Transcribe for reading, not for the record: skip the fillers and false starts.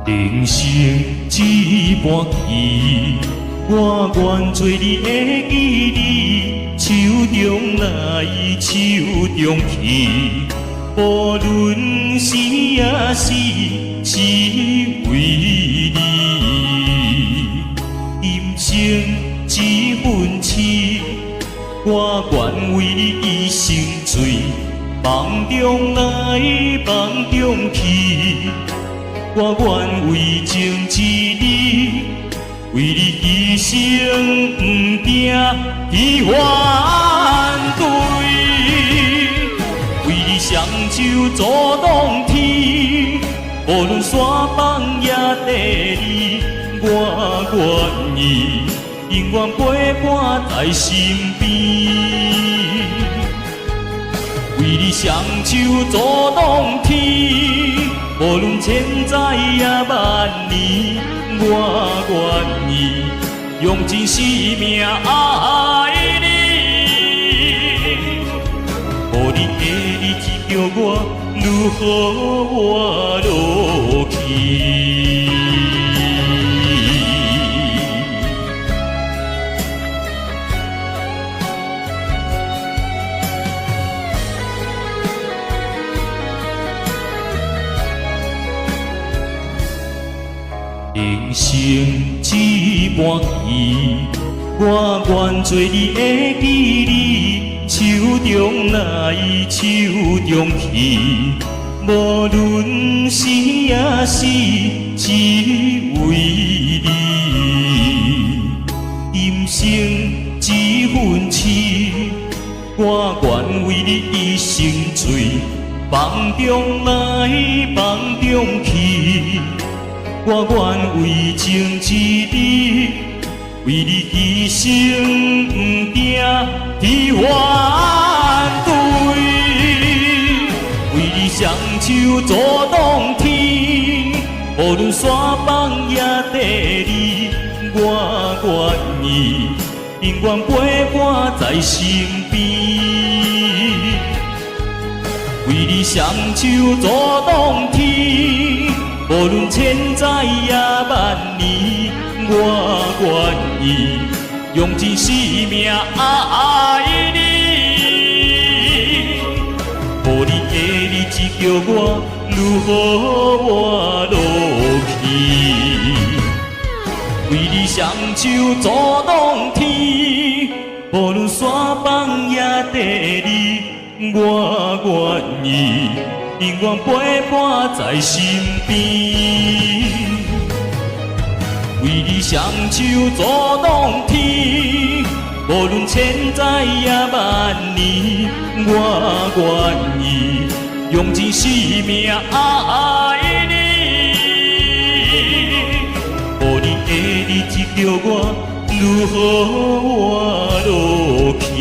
人生一半棋，我愿做你的记忆，手中来，手中去，无论是也是，只为你。人生一份痴，我愿为你一生醉，梦中来，梦中去。我愿为情之你，为你一生不惊天反对，为你双手阻挡天，无论山崩也地离，我愿意永远陪伴在身边。为你双手阻挡天，无论千载也万年，我愿意用尽生命爱你。予你的日子叫我如何活落去？人生一半棋，我愿做你的记忆，手中来，手中去，无论是也是，只为你。人生一份痴，我愿为你一生醉，梦中来，梦中去。我愿为情之你，为你一生不惊天反对，为你双手阻挡天，无论山崩也地离，我愿意永远陪伴在身边。为你双手阻挡天，无论千载也万年，我愿意用尽生命爱你。予你的日子叫我如何活落去？为你双手阻挡天，无论山崩也地离，我愿意永远陪伴在身边。为你双手阻挡天，无论千载也万年，我愿意用尽生命爱你。予你的日子叫我如何活落去？